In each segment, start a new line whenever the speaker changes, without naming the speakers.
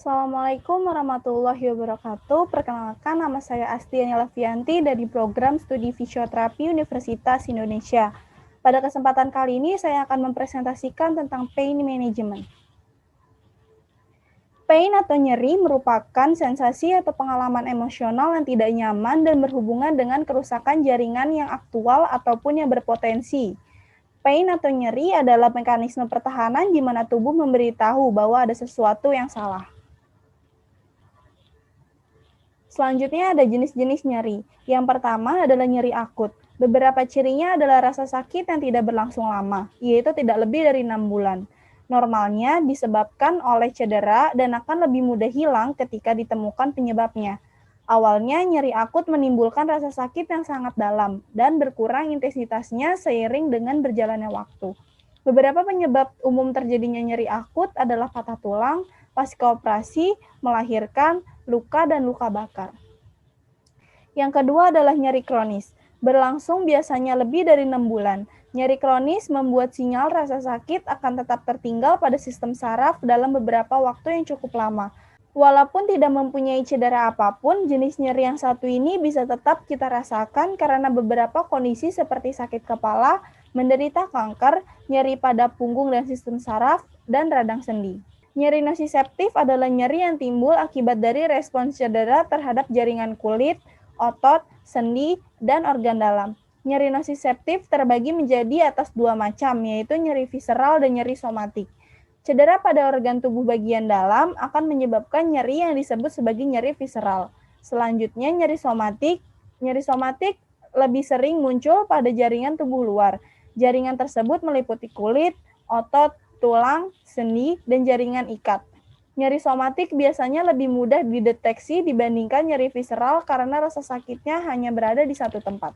Assalamualaikum warahmatullahi wabarakatuh. Perkenalkan, nama saya Astiani Lafianti dari Program Studi Fisioterapi Universitas Indonesia. Pada kesempatan kali ini, saya akan mempresentasikan tentang pain management. Pain atau nyeri merupakan sensasi atau pengalaman emosional yang tidak nyaman dan berhubungan dengan kerusakan jaringan yang aktual ataupun yang berpotensi. Pain atau nyeri adalah mekanisme pertahanan di mana tubuh memberitahu bahwa ada sesuatu yang salah. Selanjutnya ada jenis-jenis nyeri. Yang pertama adalah nyeri akut. Beberapa cirinya adalah rasa sakit yang tidak berlangsung lama, yaitu tidak lebih dari 6 bulan. Normalnya disebabkan oleh cedera dan akan lebih mudah hilang ketika ditemukan penyebabnya. Awalnya nyeri akut menimbulkan rasa sakit yang sangat dalam dan berkurang intensitasnya seiring dengan berjalannya waktu. Beberapa penyebab umum terjadinya nyeri akut adalah patah tulang, pasca operasi, melahirkan, luka, dan luka bakar. Yang kedua adalah nyeri kronis. Berlangsung biasanya lebih dari 6 bulan. Nyeri kronis membuat sinyal rasa sakit akan tetap tertinggal pada sistem saraf dalam beberapa waktu yang cukup lama. Walaupun tidak mempunyai cedera apapun, jenis nyeri yang satu ini bisa tetap kita rasakan karena beberapa kondisi seperti sakit kepala, menderita kanker, nyeri pada punggung dan sistem saraf, dan radang sendi. Nyeri nosiseptif adalah nyeri yang timbul akibat dari respons cedera terhadap jaringan kulit, otot, sendi, dan organ dalam. Nyeri nosiseptif terbagi menjadi atas dua macam, yaitu nyeri visceral dan nyeri somatik. Cedera pada organ tubuh bagian dalam akan menyebabkan nyeri yang disebut sebagai nyeri visceral. Selanjutnya nyeri somatik. Nyeri somatik lebih sering muncul pada jaringan tubuh luar. Jaringan tersebut meliputi kulit, otot, tulang, sendi, dan jaringan ikat. Nyeri somatik biasanya lebih mudah dideteksi dibandingkan nyeri visceral karena rasa sakitnya hanya berada di satu tempat.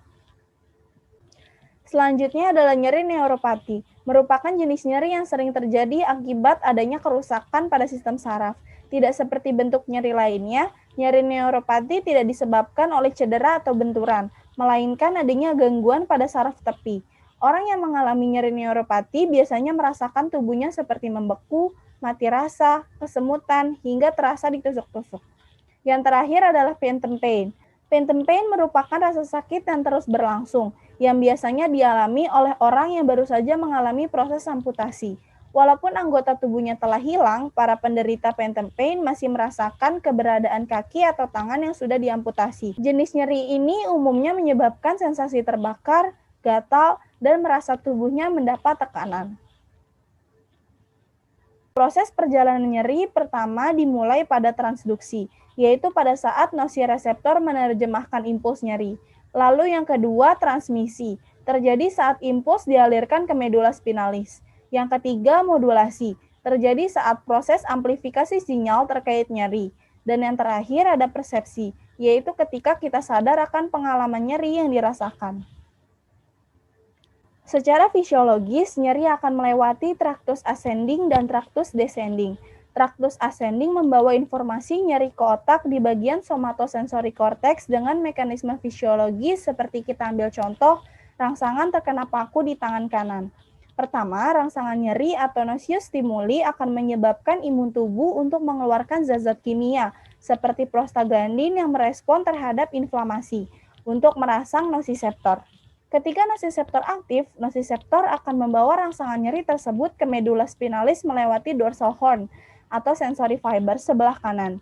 Selanjutnya adalah nyeri neuropati, merupakan jenis nyeri yang sering terjadi akibat adanya kerusakan pada sistem saraf. Tidak seperti bentuk nyeri lainnya, nyeri neuropati tidak disebabkan oleh cedera atau benturan, melainkan adanya gangguan pada saraf tepi. Orang yang mengalami nyeri neuropati biasanya merasakan tubuhnya seperti membeku, mati rasa, kesemutan, hingga terasa ditusuk-tusuk. Yang terakhir adalah phantom pain. Phantom pain merupakan rasa sakit yang terus berlangsung, yang biasanya dialami oleh orang yang baru saja mengalami proses amputasi. Walaupun anggota tubuhnya telah hilang, para penderita phantom pain masih merasakan keberadaan kaki atau tangan yang sudah diamputasi. Jenis nyeri ini umumnya menyebabkan sensasi terbakar, gatal, dan merasa tubuhnya mendapat tekanan. Proses perjalanan nyeri pertama dimulai pada transduksi, yaitu pada saat nosireseptor menerjemahkan impuls nyeri. Lalu yang kedua, transmisi, terjadi saat impuls dialirkan ke medula spinalis. Yang ketiga, modulasi, terjadi saat proses amplifikasi sinyal terkait nyeri. Dan yang terakhir ada persepsi, yaitu ketika kita sadar akan pengalaman nyeri yang dirasakan. Secara fisiologis, nyeri akan melewati traktus ascending dan traktus descending. Traktus ascending membawa informasi nyeri ke otak di bagian somatosensori korteks dengan mekanisme fisiologis seperti kita ambil contoh, rangsangan terkena paku di tangan kanan. Pertama, rangsangan nyeri atau noxious stimuli akan menyebabkan imun tubuh untuk mengeluarkan zat-zat kimia seperti prostaglandin yang merespon terhadap inflamasi untuk merangsang nosiseptor. Ketika nosiseptor aktif, nosiseptor akan membawa rangsangan nyeri tersebut ke medula spinalis melewati dorsal horn atau sensory fiber sebelah kanan.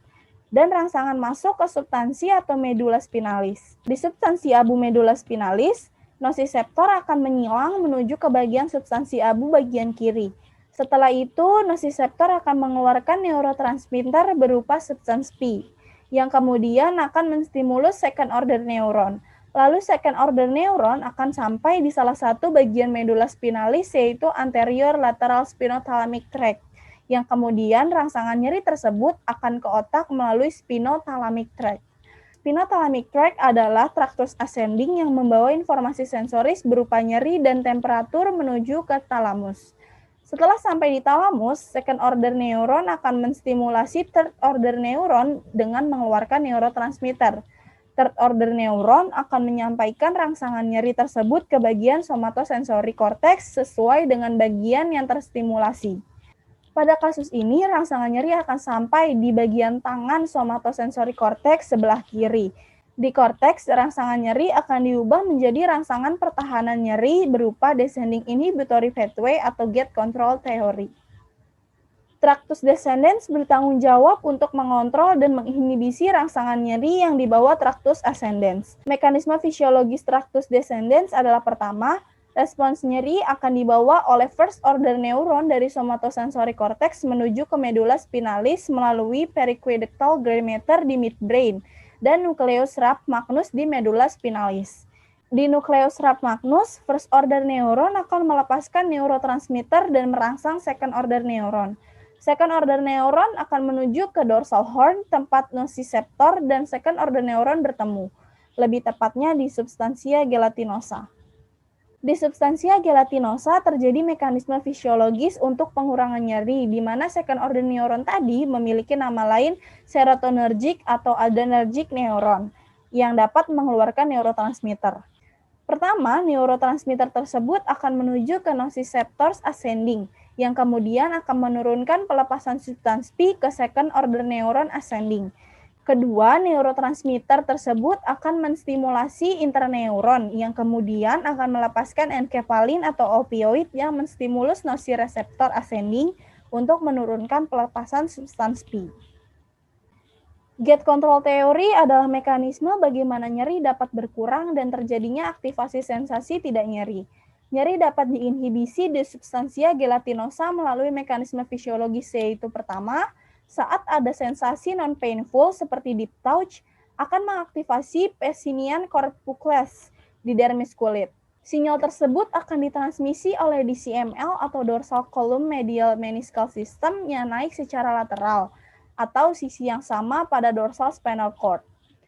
Dan rangsangan masuk ke substansi atau medula spinalis. Di substansi abu medula spinalis, nosiseptor akan menyilang menuju ke bagian substansi abu bagian kiri. Setelah itu, nosiseptor akan mengeluarkan neurotransmitter berupa substans P, yang kemudian akan menstimulus second order neuron. Lalu second order neuron akan sampai di salah satu bagian medula spinalis yaitu anterior lateral spinothalamic tract, yang kemudian rangsangan nyeri tersebut akan ke otak melalui spinothalamic tract. Spinothalamic tract adalah traktus ascending yang membawa informasi sensoris berupa nyeri dan temperatur menuju ke talamus. Setelah sampai di talamus, second order neuron akan menstimulasi third order neuron dengan mengeluarkan neurotransmitter. Third order neuron akan menyampaikan rangsangan nyeri tersebut ke bagian somatosensori korteks sesuai dengan bagian yang terstimulasi. Pada kasus ini, rangsangan nyeri akan sampai di bagian tangan somatosensory cortex sebelah kiri. Di korteks, rangsangan nyeri akan diubah menjadi rangsangan pertahanan nyeri berupa descending inhibitory pathway atau gate control theory. Tractus descendens bertanggung jawab untuk mengontrol dan menginhibisi rangsangan nyeri yang dibawa tractus ascendens. Mekanisme fisiologis tractus descendens adalah pertama, respons nyeri akan dibawa oleh first order neuron dari somatosensory cortex menuju ke medula spinalis melalui periqueductal gray matter di midbrain dan nucleus rap magnus di medula spinalis. Di nucleus rap magnus, first order neuron akan melepaskan neurotransmitter dan merangsang second order neuron. Second order neuron akan menuju ke dorsal horn tempat nociceptor dan second order neuron bertemu, lebih tepatnya di substansia gelatinosa. Di substansia gelatinosa terjadi mekanisme fisiologis untuk pengurangan nyeri, di mana second order neuron tadi memiliki nama lain serotonergic atau adrenergic neuron yang dapat mengeluarkan neurotransmitter. Pertama, neurotransmitter tersebut akan menuju ke nociceptors ascending, yang kemudian akan menurunkan pelepasan substans P ke second order neuron ascending. Kedua, neurotransmitter tersebut akan menstimulasi interneuron yang kemudian akan melepaskan enkefalin atau opioid yang menstimulus nociceptor ascending untuk menurunkan pelepasan substans P. Gate control theory adalah mekanisme bagaimana nyeri dapat berkurang dan terjadinya aktivasi sensasi tidak nyeri. Nyeri dapat diinhibisi di substansia gelatinosa melalui mekanisme fisiologis, yaitu pertama, saat ada sensasi non-painful seperti deep touch, akan mengaktifasi Pacinian corpuscles di dermis kulit. Sinyal tersebut akan ditransmisi oleh DCML atau dorsal column medial meniscal system yang naik secara lateral, atau sisi yang sama pada dorsal spinal cord.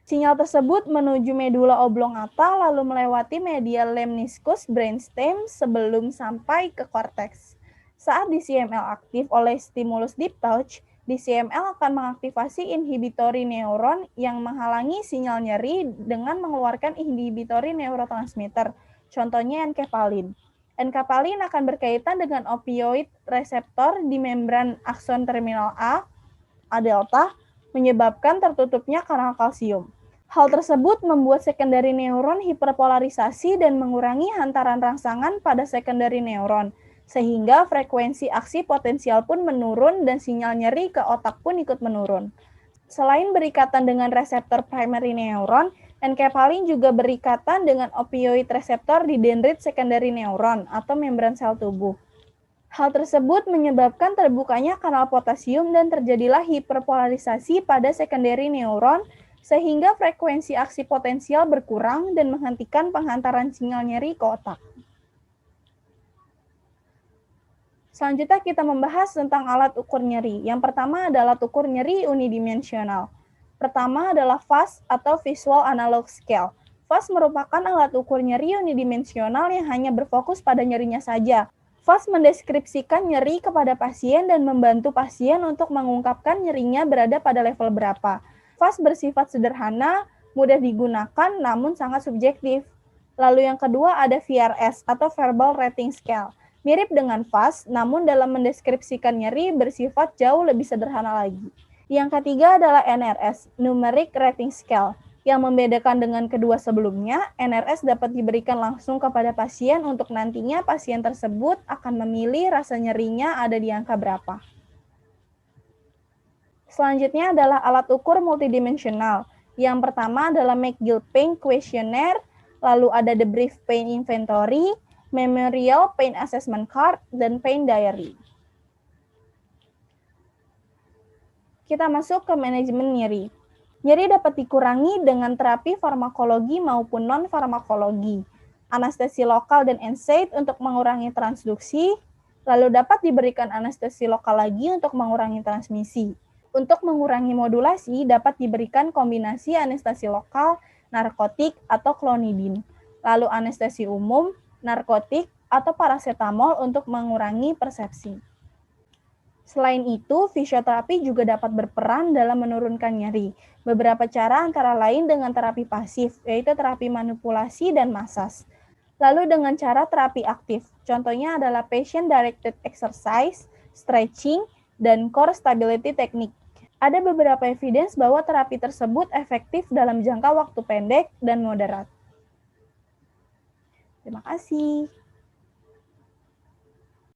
Sinyal tersebut menuju medula oblongata lalu melewati medial lemniscus brainstem sebelum sampai ke korteks. Saat DCML aktif oleh stimulus deep touch, DCML akan mengaktifasi inhibitory neuron yang menghalangi sinyal nyeri dengan mengeluarkan inhibitory neurotransmitter, contohnya enkefalin. Enkefalin akan berkaitan dengan opioid reseptor di membran akson terminal A delta, menyebabkan tertutupnya kanal kalsium. Hal tersebut membuat secondary neuron hiperpolarisasi dan mengurangi hantaran rangsangan pada secondary neuron, sehingga frekuensi aksi potensial pun menurun dan sinyal nyeri ke otak pun ikut menurun. Selain berikatan dengan reseptor primary neuron, enkefalin juga berikatan dengan opioid reseptor di dendrit secondary neuron atau membran sel tubuh. Hal tersebut menyebabkan terbukanya kanal potasium dan terjadilah hiperpolarisasi pada secondary neuron, sehingga frekuensi aksi potensial berkurang dan menghentikan penghantaran sinyal nyeri ke otak. Selanjutnya kita membahas tentang alat ukur nyeri. Yang pertama adalah alat ukur nyeri unidimensional. Pertama adalah VAS atau Visual Analog Scale. VAS merupakan alat ukur nyeri unidimensional yang hanya berfokus pada nyerinya saja. VAS mendeskripsikan nyeri kepada pasien dan membantu pasien untuk mengungkapkan nyerinya berada pada level berapa. VAS bersifat sederhana, mudah digunakan, namun sangat subjektif. Lalu yang kedua ada VRS atau Verbal Rating Scale. Mirip dengan VAS, namun dalam mendeskripsikan nyeri bersifat jauh lebih sederhana lagi. Yang ketiga adalah NRS, Numeric Rating Scale. Yang membedakan dengan kedua sebelumnya, NRS dapat diberikan langsung kepada pasien untuk nantinya pasien tersebut akan memilih rasa nyerinya ada di angka berapa. Selanjutnya adalah alat ukur multidimensional. Yang pertama adalah McGill Pain Questionnaire, lalu ada The Brief Pain Inventory, Memorial Pain Assessment Card, dan Pain Diary. Kita masuk ke manajemen nyeri. Nyeri dapat dikurangi dengan terapi farmakologi maupun non-farmakologi, anestesi lokal dan NSAID untuk mengurangi transduksi, lalu dapat diberikan anestesi lokal lagi untuk mengurangi transmisi. Untuk mengurangi modulasi, dapat diberikan kombinasi anestesi lokal, narkotik, atau klonidin, lalu anestesi umum, narkotik, atau paracetamol untuk mengurangi persepsi. Selain itu, fisioterapi juga dapat berperan dalam menurunkan nyeri. Beberapa cara antara lain dengan terapi pasif, yaitu terapi manipulasi dan masas. Lalu dengan cara terapi aktif, contohnya adalah patient-directed exercise, stretching, dan core stability technique. Ada beberapa evidence bahwa terapi tersebut efektif dalam jangka waktu pendek dan moderat. Terima kasih.